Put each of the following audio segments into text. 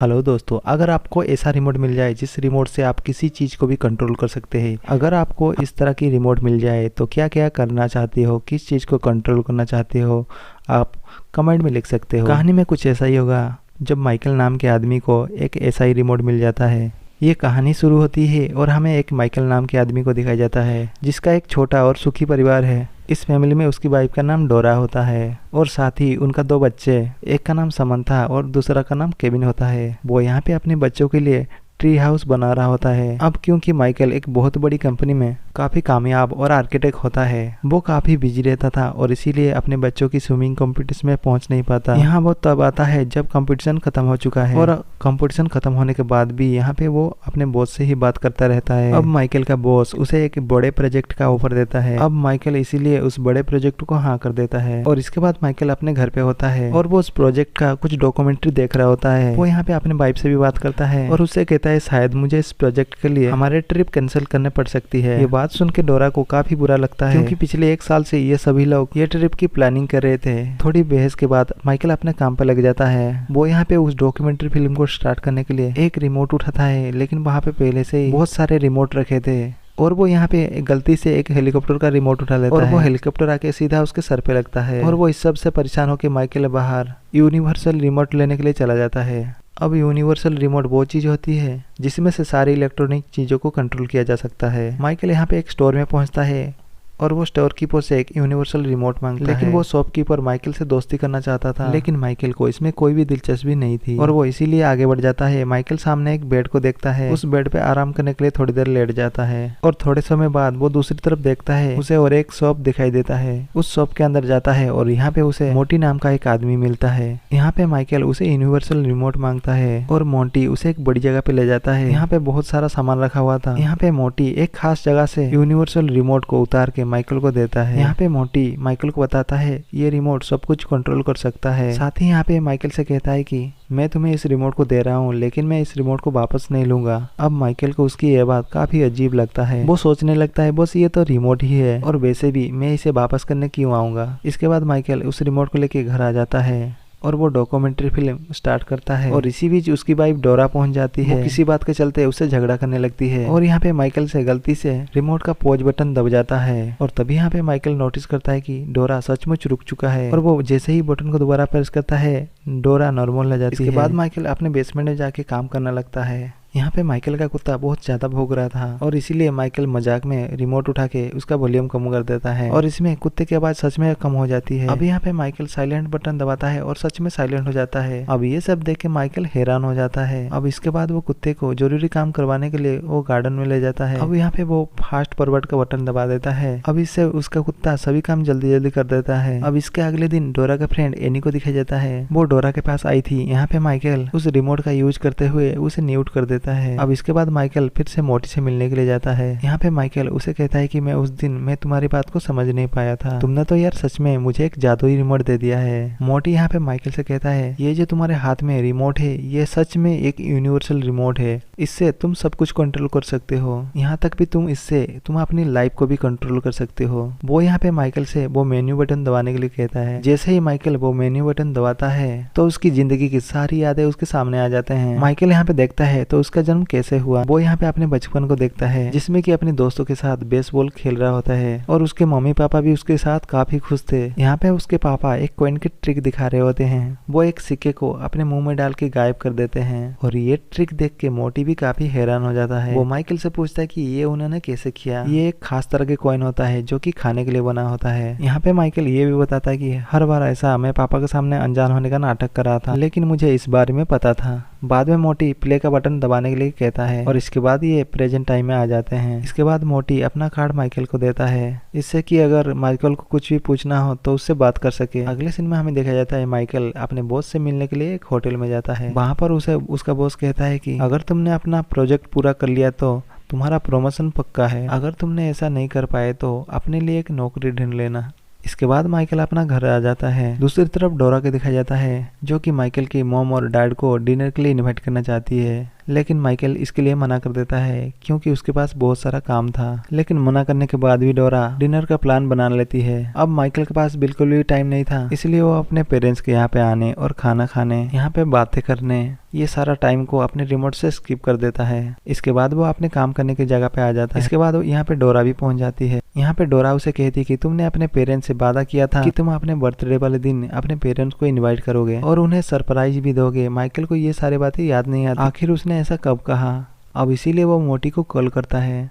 Hello दोस्तों, अगर आपको ऐसा रिमोट मिल जाए जिस रिमोट से आप किसी चीज़ को भी कंट्रोल कर सकते हैं, अगर आपको इस तरह की रिमोट मिल जाए तो क्या क्या करना चाहते हो, किस चीज़ को कंट्रोल करना चाहते हो, आप कमेंट में लिख सकते हो। कहानी में कुछ ऐसा ही होगा जब माइकल नाम के आदमी को एक ऐसा ही रिमोट मिल जाता है। ये कहानी शुरू होती है और हमें एक माइकल नाम के आदमी को दिखाया जाता है जिसका एक छोटा और सुखी परिवार है। इस फैमिली में उसकी वाइफ का नाम डोरा होता है और साथ ही उनका 2 बच्चे, एक का नाम समंथा और दूसरा का नाम केविन होता है। वो यहाँ पे अपने बच्चों के लिए ट्री हाउस बना रहा होता है। अब क्योंकि माइकल एक बहुत बड़ी कंपनी में काफी कामयाब और आर्किटेक्ट होता है, वो काफी बिजी रहता था और इसीलिए अपने बच्चों की स्विमिंग कंपटीशन में पहुंच नहीं पाता। यहाँ वो तब आता है जब कंपटीशन खत्म हो चुका है और कंपटीशन खत्म होने के बाद भी यहाँ पे वो अपने बॉस से ही बात करता रहता है। अब माइकल का बॉस उसे एक बड़े प्रोजेक्ट का ऑफर देता है। अब माइकल इसीलिए उस बड़े प्रोजेक्ट को हाँ कर देता है और इसके बाद माइकल अपने घर पे होता है और वो उस प्रोजेक्ट का कुछ डॉक्यूमेंट्री देख रहा होता है। वो यहाँ पे अपने वाइफ से भी बात करता है और उससे कहता है शायद मुझे इस प्रोजेक्ट के लिए हमारे ट्रिप कैंसिल करने पड़ सकती है। ये बात सुन के डोरा को काफी बुरा लगता है क्योंकि पिछले 1 साल से ये सभी लोग ये ट्रिप की प्लानिंग कर रहे थे। थोड़ी बहस के बाद माइकल अपने काम पे लग जाता है। वो यहाँ पे उस डॉक्यूमेंट्री फिल्म को स्टार्ट करने के लिए एक रिमोट उठाता है, लेकिन वहाँ पे पहले से ही बहुत सारे रिमोट रखे थे और वो यहाँ पे गलती से एक हेलीकॉप्टर का रिमोट उठा लेता है और वो हेलीकॉप्टर आके सीधा उसके सर पे लगता है और वो इस सब से परेशान होकर माइकल बाहर यूनिवर्सल रिमोट लेने के लिए चला जाता है। अब यूनिवर्सल रिमोट वो चीज़ होती है जिसमें से सारी इलेक्ट्रॉनिक चीज़ों को कंट्रोल किया जा सकता है। माइकल यहाँ पे एक स्टोर में पहुँचता है और वो स्टोर कीपर से एक यूनिवर्सल रिमोट मांगता है, लेकिन वो शॉपकीपर माइकल से दोस्ती करना चाहता था, लेकिन माइकल को इसमें कोई भी दिलचस्पी नहीं थी और वो इसीलिए आगे बढ़ जाता है। माइकल सामने एक बेड को देखता है, उस बेड पे आराम करने के लिए थोड़ी देर लेट जाता है और थोड़े समय बाद वो दूसरी तरफ देखता है, उसे और एक शॉप दिखाई देता है। उस शॉप के अंदर जाता है और यहाँ पे उसे मोटी नाम का एक आदमी मिलता है। यहाँ पे माइकल उसे यूनिवर्सल रिमोट मांगता है और मोटी उसे एक बड़ी जगह पे ले जाता है। यहाँ पे बहुत सारा सामान रखा हुआ था। यहाँ पे मोटी एक खास जगह से यूनिवर्सल रिमोट को उतार के माइकल को देता है। यहाँ पे मोटी माइकल को बताता है ये रिमोट सब कुछ कंट्रोल कर सकता है। साथ ही यहाँ पे माइकल से कहता है कि मैं तुम्हें इस रिमोट को दे रहा हूँ, लेकिन मैं इस रिमोट को वापस नहीं लूंगा। अब माइकल को उसकी यह बात काफी अजीब लगता है। वो सोचने लगता है बस ये तो रिमोट ही है और वैसे भी मैं इसे वापस करने क्यों आऊंगा। इसके बाद माइकल उस रिमोट को लेके घर आ जाता है और वो डॉक्यूमेंट्री फिल्म स्टार्ट करता है और इसी बीच उसकी वाइफ डोरा पहुंच जाती है। वो किसी बात के चलते उससे झगड़ा करने लगती है और यहाँ पे माइकल से गलती से रिमोट का पॉज बटन दब जाता है और तभी यहाँ पे माइकल नोटिस करता है कि डोरा सचमुच रुक चुका है और वो जैसे ही बटन को दोबारा प्रेस करता है डोरा नॉर्मल हो जाती है। इसके बाद माइकल अपने बेसमेंट में जाके काम करने लगता है। यहाँ पे माइकल का कुत्ता बहुत ज्यादा भौंक रहा था और इसीलिए माइकल मजाक में रिमोट उठा के उसका वॉल्यूम कम कर देता है और इसमें कुत्ते की आवाज सच में कम हो जाती है। अब यहाँ पे माइकल साइलेंट बटन दबाता है और सच में साइलेंट हो जाता है। अब ये सब देख के माइकल हैरान हो जाता है। अब इसके बाद वो कुत्ते को जरूरी काम करवाने के लिए वो गार्डन में ले जाता है। अब यहाँ पे वो फास्ट फॉरवर्ड का बटन दबा देता है। अब इससे उसका कुत्ता सभी काम जल्दी जल्दी कर देता है। अब इसके अगले दिन डोरा का फ्रेंड एनी को दिखाई जाता है। वो डोरा के पास आई थी। यहाँ पे माइकल उस रिमोट का यूज करते हुए उसे म्यूट कर देता है। अब इसके बाद माइकल फिर से मोटी से मिलने के लिए जाता है। यहाँ पे माइकल उसे कहता है कि मैं उस दिन मैं तुम्हारी बात को समझ नहीं पाया था, तुमने तो यार सच में मुझे एक जादुई रिमोट दे दिया है। मोटी यहाँ पे माइकल से कहता है ये जो तुम्हारे हाथ में रिमोट है ये सच में एक यूनिवर्सल रिमोट है, इससे तुम सब कुछ कंट्रोल कर सकते हो, यहाँ तक भी तुम अपनी लाइफ को भी कंट्रोल कर सकते हो। वो यहाँ पे माइकल से वो मेन्यू बटन दबाने के लिए कहता है। जैसे ही माइकल वो मेन्यू बटन दबाता है तो उसकी जिंदगी की सारी यादें उसके सामने आ जाते हैं। माइकल यहाँ पे देखता है तो उसका जन्म कैसे हुआ। वो यहाँ पे अपने बचपन को देखता है जिसमें कि अपने दोस्तों के साथ बेसबॉल खेल रहा होता है और उसके मम्मी पापा भी उसके साथ काफी खुश थे। यहाँ पे उसके पापा एक कॉइन की ट्रिक दिखा रहे होते हैं। वो एक सिक्के को अपने मुंह में डाल के गायब कर देते हैं और ये ट्रिक देख के मोटी भी काफी हैरान हो जाता है। वो माइकल से पूछता है कि ये उन्होंने कैसे किया। ये एक खास तरह के कॉइन होता है जो कि खाने के लिए बना होता है। यहाँ पे माइकल ये भी बताता है कि हर बार ऐसा मैं पापा के सामने अनजान होने का नाटक कर रहा था, लेकिन मुझे इस बारे में पता था। बाद में मोटी प्ले का बटन दबाने के लिए कहता है और इसके बाद ये प्रेजेंट टाइम में आ जाते हैं। इसके बाद मोटी अपना कार्ड माइकल को देता है, इससे कि अगर माइकल को कुछ भी पूछना हो तो उससे बात कर सके। अगले सीन में हमें देखा जाता है माइकल अपने बॉस से मिलने के लिए एक होटल में जाता है। वहां पर उसे उसका बॉस कहता है कि अगर तुमने अपना प्रोजेक्ट पूरा कर लिया तो तुम्हारा प्रमोशन पक्का है, अगर तुमने ऐसा नहीं कर पाए तो अपने लिए एक नौकरी ढूंढ लेना। इसके बाद माइकल अपना घर आ जाता है। दूसरी तरफ डोरा के दिखाया जाता है जो कि माइकल की मॉम और डैड को डिनर के लिए इनवाइट करना चाहती है, लेकिन माइकल इसके लिए मना कर देता है क्योंकि उसके पास बहुत सारा काम था। लेकिन मना करने के बाद भी डोरा डिनर का प्लान बना लेती है। अब माइकल के पास बिल्कुल भी टाइम नहीं था, इसलिए वो अपने पेरेंट्स के यहाँ पे आने और खाना खाने, यहाँ पे बातें करने, ये सारा टाइम को अपने रिमोट से स्किप कर देता है। इसके बाद वो अपने काम करने की जगह पे आ जाता है। इसके बाद वो यहाँ पे डोरा भी पहुंच जाती है। यहाँ पे डोरा उसे कहती है कि तुमने अपने पेरेंट्स से वादा किया था कि तुम अपने बर्थडे वाले दिन अपने पेरेंट्स को इनवाइट करोगे और उन्हें सरप्राइज भी दोगे। माइकल को ये सारी बातें याद नहीं आती, आखिर उसने ऐसा कब कहा। अब इसीलिए वो मोटी को कॉल करता है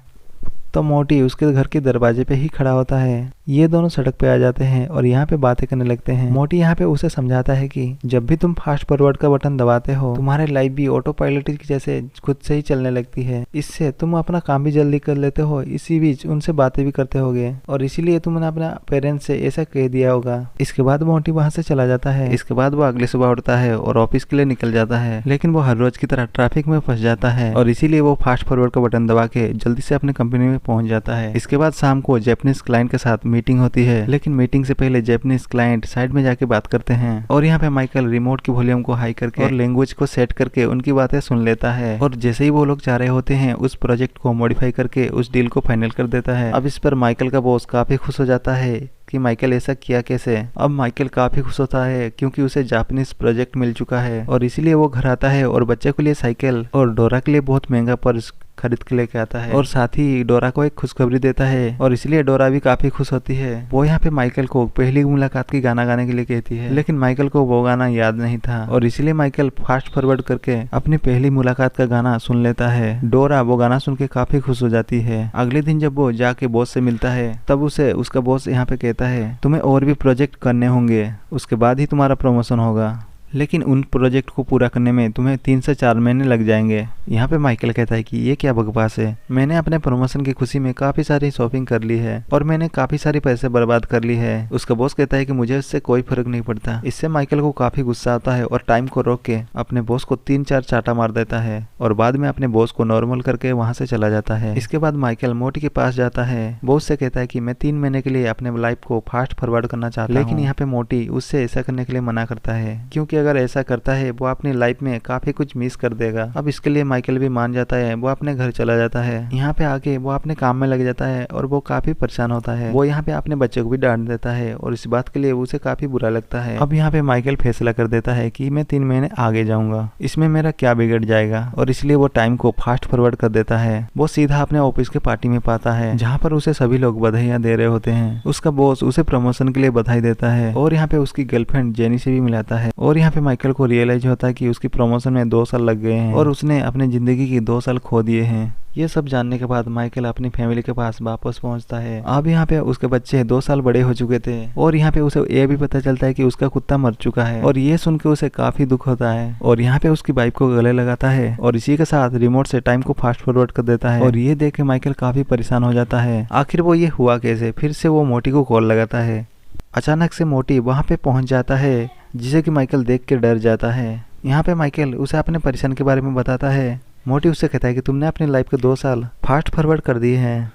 तो मोटी उसके घर के दरवाजे पे ही खड़ा होता है। ये दोनों सड़क पे आ जाते हैं और यहाँ पे बातें करने लगते हैं। मोटी यहाँ पे उसे समझाता है कि जब भी तुम फास्ट फॉरवर्ड का बटन दबाते हो तुम्हारे लाइफ भी ऑटो पायलट की जैसे खुद से ही चलने लगती है। इससे तुम अपना काम भी जल्दी कर लेते हो, इसी बीच उनसे बातें भी करते होगे और इसीलिए तुमने अपना पेरेंट्स से ऐसा कह दिया होगा। इसके बाद मोटी वहाँ से चला जाता है। इसके बाद वो अगले सुबह उठता है और ऑफिस के लिए निकल जाता है, लेकिन वो हर रोज की तरह ट्रैफिक में फंस जाता है और इसीलिए वो फास्ट फॉरवर्ड का बटन दबा के जल्दी से अपनी कंपनी में पहुंच जाता है। इसके बाद शाम को जापानीज क्लाइंट के साथ मीटिंग होती है, लेकिन मीटिंग से पहले जापानीज क्लाइंट साइड में जाके बात करते हैं और यहाँ पे माइकल रिमोट की वॉल्यूम को हाई करके और लैंग्वेज को सेट करके उनकी बातें सुन लेता है और जैसे ही वो लोग जा रहे होते हैं उस प्रोजेक्ट को मॉडिफाई करके उस डील को फाइनल कर देता है। अब इस पर माइकल का बॉस काफी खुश हो जाता है कि माइकल ऐसा किया कैसे। अब माइकल काफी खुश होता है क्योंकि उसे जापानीज प्रोजेक्ट मिल चुका है और इसीलिए वो घर आता है और बच्चे के लिए साइकिल और डोरा के लिए बहुत महंगा पर्स खरीद के लेके आता है और साथ ही डोरा को एक खुशखबरी देता है और इसलिए डोरा भी काफी खुश होती है। वो यहाँ पे माइकल को पहली मुलाकात की गाना गाने के लिए कहती है, लेकिन माइकल को वो गाना याद नहीं था और इसीलिए माइकल फास्ट फॉरवर्ड करके अपनी पहली मुलाकात का गाना सुन लेता है। डोरा वो गाना सुन के काफी खुश हो जाती है। अगले दिन जब वो जाके बॉस से मिलता है तब उसे उसका बॉस यहाँ पे कहता है तुम्हें और भी प्रोजेक्ट करने होंगे, उसके बाद ही तुम्हारा प्रमोशन होगा, लेकिन उन प्रोजेक्ट को पूरा करने में तुम्हें 3 से 4 महीने लग जाएंगे। यहाँ पे माइकल कहता है कि ये क्या बकवास है, मैंने अपने प्रमोशन की खुशी में काफी सारी शॉपिंग कर ली है और मैंने काफी सारे पैसे बर्बाद कर ली है। उसका बॉस कहता है कि मुझे इससे कोई फर्क नहीं पड़ता। इससे माइकल को काफी गुस्सा आता है और टाइम को रोक के अपने बॉस को 3-4 चाटा मार देता है और बाद में अपने बॉस को नॉर्मल करके वहाँ से चला जाता है। इसके बाद माइकल मोटी के पास जाता है। बॉस से कहता है कि मैं 3 महीने के लिए अपने लाइफ को फास्ट फॉरवर्ड करना चाहता हूँ, लेकिन यहाँ पे मोटी उससे ऐसा करने के लिए मना करता है क्योंकि अगर ऐसा करता है वो अपनी लाइफ में काफी कुछ मिस कर देगा। अब इसके लिए माइकल भी मान जाता है, वो अपने घर चला जाता है। यहाँ पे आके वो अपने काम में लग जाता है और वो काफी परेशान होता है। वो यहाँ पे अपने बच्चे को भी डांट देता है और इस बात के लिए उसे काफी बुरा लगता है। अब यहाँ पे माइकल फैसला कर देता है कि मैं 3 महीने आगे जाऊंगा, इसमें मेरा क्या बिगड़ जाएगा और इसलिए वो टाइम को फास्ट फॉरवर्ड कर देता है। वो सीधा अपने ऑफिस के पार्टी में पाता है जहाँ पर उसे सभी लोग बधाइयाँ दे रहे होते हैं। उसका बॉस उसे प्रमोशन के लिए बधाई देता है और यहाँ पे उसकी गर्लफ्रेंड जेनी से भी मिलाता है और यहाँ पे माइकल को रियलाइज होता है कि उसकी प्रमोशन में 2 साल लग गए हैं और उसने अपनी जिंदगी की 2 साल खो दिए हैं। ये सब जानने के बाद माइकल अपनी फैमिली के पास वापस पहुंचता है। अब यहाँ पे उसके बच्चे 2 साल बड़े हो चुके थे और यहाँ पे उसे ये भी पता चलता है कि उसका कुत्ता मर चुका है और ये सुन के उसे काफी दुख होता है और यहाँ पे उसकी वाइफ को गले लगाता है और इसी के साथ रिमोट से टाइम को फास्ट फॉरवर्ड कर देता है और ये देख के माइकल काफी परेशान हो जाता है। आखिर वो ये हुआ कैसे। फिर से वो मोटी को कॉल लगाता है। अचानक से मोटी वहाँ पे पहुंच जाता है जिसे कि माइकल देख के डर जाता है। यहाँ पे माइकल उसे अपने परेशान के बारे में बताता है। मोटी उससे कहता है कि तुमने अपनी लाइफ के 2 साल फास्ट फॉरवर्ड कर दिए हैं।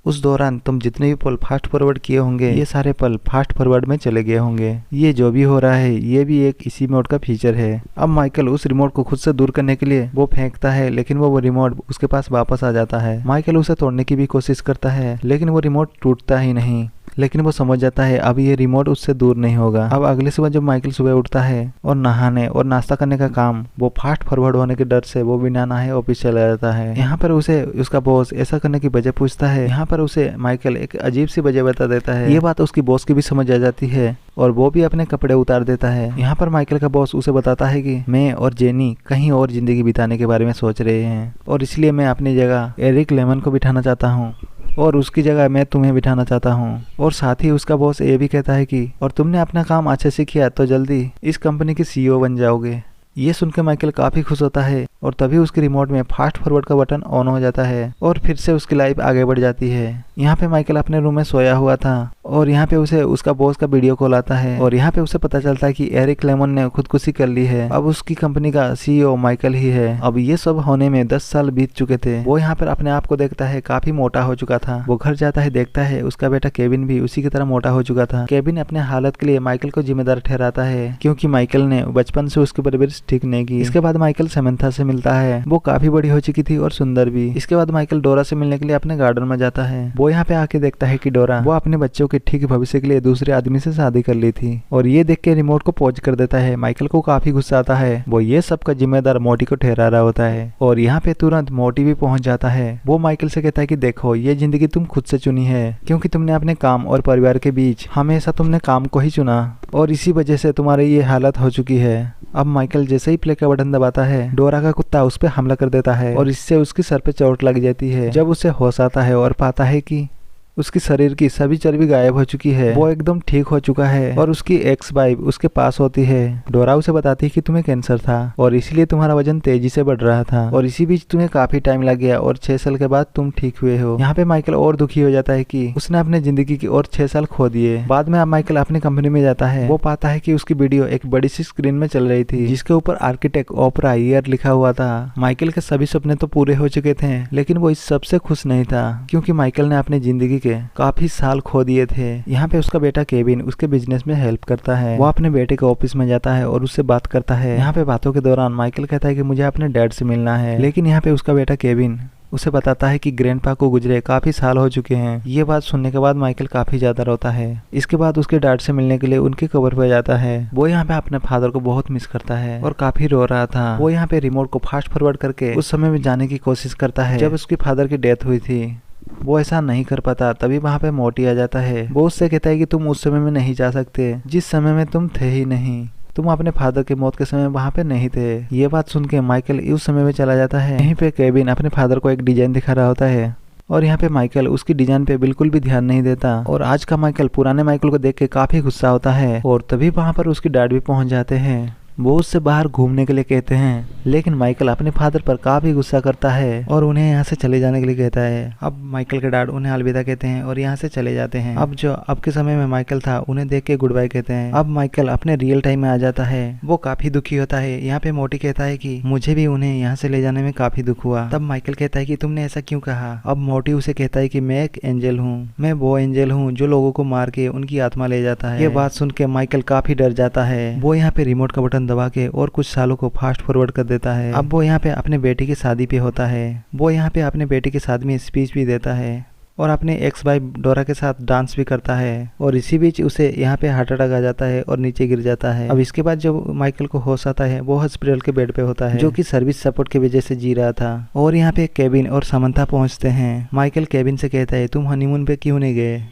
उस दौरान तुम जितने भी पल फास्ट फॉरवर्ड किए होंगे ये सारे पल फास्ट फॉरवर्ड में चले गए होंगे। ये जो भी हो रहा है ये भी एक इसी मोड का फीचर है। अब माइकल उस रिमोट को खुद से दूर करने के लिए वो फेंकता है, लेकिन वो रिमोट उसके पास वापस आ जाता है। माइकल उसे तोड़ने की भी कोशिश करता है लेकिन वो रिमोट टूटता ही नहीं, लेकिन वो समझ जाता है अब ये रिमोट उससे दूर नहीं होगा। अब अगले सुबह जब माइकल सुबह उठता है और नहाने और नाश्ता करने का काम वो फास्ट फॉरवर्ड होने के डर से वो बिना नहाए ऑफिस चला जाता है। यहाँ पर उसे उसका बॉस ऐसा करने की वजह पूछता है। यहाँ पर उसे माइकल एक अजीब सी वजह बता देता है। ये बात उसकी बॉस की भी समझ आ जाती है और वो भी अपने कपड़े उतार देता है। यहाँ पर माइकल का बॉस उसे बताता है कि मैं और जेनी कहीं और जिंदगी बिताने के बारे में सोच रहे हैं और इसलिए मैं अपनी जगह एरिक लेमन को बिठाना चाहता हूँ और उसकी जगह मैं तुम्हें बिठाना चाहता हूँ। और साथ ही उसका बॉस ये भी कहता है कि और तुमने अपना काम अच्छे से किया तो जल्दी इस कंपनी के CEO बन जाओगे। ये सुनकर माइकल काफी खुश होता है और तभी उसके रिमोट में फास्ट फॉरवर्ड का बटन ऑन हो जाता है और फिर से उसकी लाइफ आगे बढ़ जाती है। यहाँ पे माइकल अपने रूम में सोया हुआ था और यहाँ पे उसे उसका बॉस का वीडियो कॉल आता है और यहाँ पे उसे पता चलता है कि एरिक क्लेमन ने खुदकुशी कर ली है। अब उसकी कंपनी का CEO माइकल ही है। अब ये सब होने में 10 साल बीत चुके थे। वो यहाँ पर अपने आप को देखता है, काफी मोटा हो चुका था। वो घर जाता है, देखता है उसका बेटा केविन भी उसी की तरह मोटा हो चुका था। केविन अपने हालत के लिए माइकल को जिम्मेदार ठहराता है क्योंकि माइकल ने बचपन से उसकी परवरिश ठीक नहीं की। इसके बाद माइकल समंथा से मिलता है। वो काफी बड़ी हो चुकी थी और सुंदर भी। इसके बाद माइकल डोरा से मिलने के लिए अपने गार्डन में जाता है। वो यहाँ पे आके देखता है कि डोरा वो अपने बच्चों के ठीक भविष्य के लिए दूसरे आदमी से शादी कर ली थी और ये देख के रिमोट को पॉज कर देता है। माइकल को काफी गुस्सा आता है। वो ये सब का जिम्मेदार मोटी को ठहरा रहा होता है और यहाँ पे तुरंत मोटी भी पहुंच जाता है। वो माइकल से कहता है कि देखो, ये जिंदगी तुम खुद से चुनी है क्योंकि तुमने अपने काम और परिवार के बीच हमेशा तुमने काम को ही चुना और इसी वजह से तुम्हारी ये हालत हो चुकी है। अब माइकल जैसे ही प्ले का बटन दबाता है, डोरा का कुत्ता उस पर हमला कर देता है और इससे उसकी सर पे चोट लग जाती है। जब उसे होश आता है और पाता है कि उसकी शरीर की सभी चर्बी गायब हो चुकी है, वो एकदम ठीक हो चुका है और उसकी एक्स वाइफ उसके पास होती है। डोरा उसे बताती है कि तुम्हें कैंसर था और इसलिए तुम्हारा वजन तेजी से बढ़ रहा था और इसी बीच तुम्हें काफी टाइम लग गया और 6 साल के बाद तुम ठीक हुए हो। यहाँ पे माइकल और दुखी हो जाता है कि उसने अपने जिंदगी की और 6 साल खो दिए। बाद में अब माइकल अपनी कंपनी में जाता है। वो पाता है कि उसकी वीडियो एक बड़ी सी स्क्रीन में चल रही थी जिसके ऊपर आर्किटेक्ट ऑपरा ईयर लिखा हुआ था। माइकल के सभी सपने तो पूरे हो चुके थे लेकिन वो इस सबसे खुश नहीं था क्योंकि माइकल ने अपनी जिंदगी के काफी साल खो दिए थे। यहाँ पे उसका बेटा केविन उसके बिजनेस में हेल्प करता है। वो अपने बेटे के ऑफिस में जाता है और उससे बात करता है। यहाँ पे बातों के दौरान माइकल कहता है कि मुझे अपने डैड से मिलना है, लेकिन यहाँ पे उसका बेटा केविन उसे बताता है कि ग्रैंडपा को गुजरे काफी साल हो चुके हैं। ये बात सुनने के बाद माइकल काफी ज्यादा रोता है। इसके बाद उसके डैड से मिलने के लिए उनकी कब्र पे जाता है। वो यहाँ पे अपने फादर को बहुत मिस करता है और काफी रो रहा था। वो यहाँ पे रिमोट को फास्ट फॉरवर्ड करके उस समय में जाने की कोशिश करता है जब उसके फादर की डेथ हुई थी। वो ऐसा नहीं कर पाता, तभी वहाँ पे मोटी आ जाता है। वो उससे कहता है कि तुम उस समय में नहीं जा सकते जिस समय में तुम थे ही नहीं। तुम अपने फादर की मौत के समय वहाँ पे नहीं थे। ये बात सुन के माइकल उस समय में चला जाता है। यहीं पे केविन अपने फादर को एक डिजाइन दिखा रहा होता है और यहाँ पे माइकल उसकी डिजाइन पे बिल्कुल भी ध्यान नहीं देता और आज का माइकल पुराने माइकल को देख के काफी गुस्सा होता है और तभी वहाँ पर उसकी डैड भी पहुंच जाते हैं। वो उससे बाहर घूमने के लिए कहते हैं लेकिन माइकल अपने फादर पर काफी गुस्सा करता है और उन्हें यहाँ से चले जाने के लिए कहता है। अब माइकल के डैड उन्हें अलविदा कहते हैं और यहाँ से चले जाते हैं। अब जो अब के समय में माइकल था उन्हें देख के गुड बाय कहते हैं। अब माइकल अपने रियल टाइम में आ जाता है। वो काफी दुखी होता है। यहाँ पे मोटी कहता है कि मुझे भी उन्हें यहाँ से ले जाने में काफी दुख हुआ। तब माइकल कहता है कि तुमने ऐसा क्यों कहा। अब मोटी उसे कहता है कि मैं एक एंजल हूँ, मैं वो एंजल हूँ जो लोगों को मार के उनकी आत्मा ले जाता है। ये बात सुन के माइकल काफी डर जाता है। वो यहाँ पे रिमोट का बटन दबा के और कुछ सालों को फास्ट फॉरवर्ड कर देता है। अब वो यहाँ पे अपने बेटी की शादी पे होता है। वो यहाँ पे अपने बेटी की शादी में स्पीच भी देता है और अपने एक्स वाइफ डोरा के साथ डांस भी करता है और इसी बीच उसे यहाँ पे हार्ट अटैक आ जाता है और नीचे गिर जाता है। अब इसके बाद जब माइकल को होश आता है वो हॉस्पिटल के बेड पे होता है जो कि सर्विस सपोर्ट की वजह से जी रहा था और यहाँ पे केविन और समंथा पहुंचते हैं। माइकल केविन से कहता है तुम हनीमून पे क्यों नहीं गए।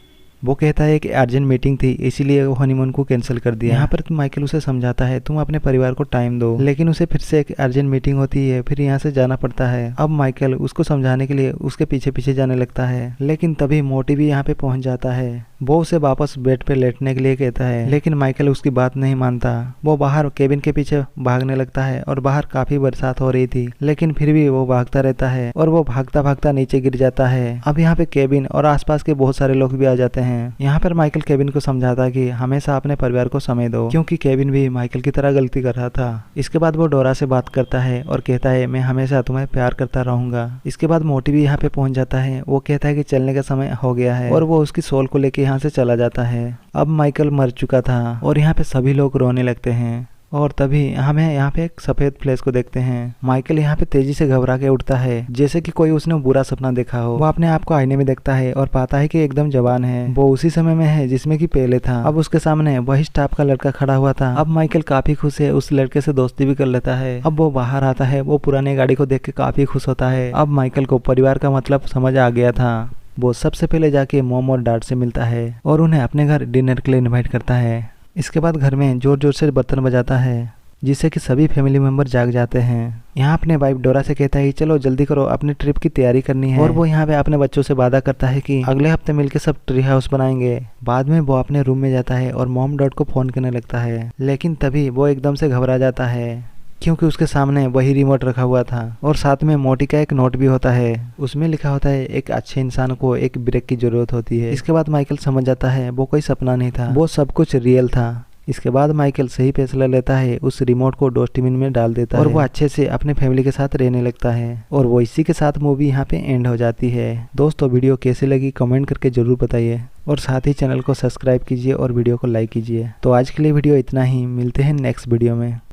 वो कहता है कि अर्जेंट मीटिंग थी इसीलिए वो हनीमून को कैंसिल कर दिया। यहाँ पर माइकल उसे समझाता है तुम अपने परिवार को टाइम दो, लेकिन उसे फिर से एक अर्जेंट मीटिंग होती है, फिर यहाँ से जाना पड़ता है। अब माइकल उसको समझाने के लिए उसके पीछे पीछे जाने लगता है लेकिन तभी मोटी भी यहाँ पे पहुंच जाता है। वो उसे वापस बेड पे लेटने के लिए कहता है लेकिन माइकल उसकी बात नहीं मानता। वो बाहर केबिन के पीछे भागने लगता है और बाहर काफी बरसात हो रही थी लेकिन फिर भी वो भागता रहता है और वो भागता भागता नीचे गिर जाता है। अब यहाँ पे केबिन और आसपास के बहुत सारे लोग भी आ जाते हैं। यहाँ पर माइकल केविन को समझाता है कि हमेशा अपने परिवार को समय दो क्योंकि केविन भी माइकल की तरह गलती कर रहा था। इसके बाद वो डोरा से बात करता है और कहता है मैं हमेशा तुम्हें प्यार करता रहूंगा। इसके बाद मोटी भी यहाँ पे पहुंच जाता है। वो कहता है कि चलने का समय हो गया है और वो उसकी सोल को लेके यहाँ से चला जाता है। अब माइकल मर चुका था और यहाँ पे सभी लोग रोने लगते हैं और तभी हमें यहाँ पे एक सफेद फ्लैश को देखते हैं। माइकल यहाँ पे तेजी से घबरा के उठता है जैसे कि कोई उसने बुरा सपना देखा हो। वो अपने आप को आईने में देखता है और पाता है कि एकदम जवान है। वो उसी समय में है जिसमें कि पहले था। अब उसके सामने वही स्टाफ का लड़का खड़ा हुआ था। अब माइकल काफी खुश है, उस लड़के से दोस्ती भी कर लेता है। अब वो बाहर आता है। वो पुरानी गाड़ी को देख के काफी खुश होता है। अब माइकल को परिवार का मतलब समझ आ गया था। वो सबसे पहले जाके मॉम और डैड से मिलता है और उन्हें अपने घर डिनर के लिए इनवाइट करता है। इसके बाद घर में जोर जोर से बर्तन बजाता है जिससे कि सभी फैमिली मेंबर जाग जाते हैं। यहाँ अपने वाइफ डोरा से कहता है चलो जल्दी करो, अपनी ट्रिप की तैयारी करनी है। और वो यहाँ पे अपने बच्चों से वादा करता है कि अगले हफ्ते मिलकर सब ट्री हाउस बनाएंगे। बाद में वो अपने रूम में जाता है और मॉम डैड को फोन करने लगता है लेकिन तभी वो एकदम से घबरा जाता है क्योंकि उसके सामने वही रिमोट रखा हुआ था और साथ में मोटी का एक नोट भी होता है। उसमें लिखा होता है एक अच्छे इंसान को एक ब्रेक की जरूरत होती है। इसके बाद माइकल समझ जाता है वो कोई सपना नहीं था, वो सब कुछ रियल था। इसके बाद माइकल सही फैसला लेता है, उस रिमोट को डस्टबिन में डाल देता है और वो अच्छे से अपने फैमिली के साथ रहने लगता है। और वो इसी के साथ मूवी यहाँ पे एंड हो जाती है। दोस्तों वीडियो कैसी लगी कमेंट करके जरूर बताइए और साथ ही चैनल को सब्सक्राइब कीजिए और वीडियो को लाइक कीजिए। तो आज के लिए वीडियो इतना ही, मिलते हैं नेक्स्ट वीडियो में।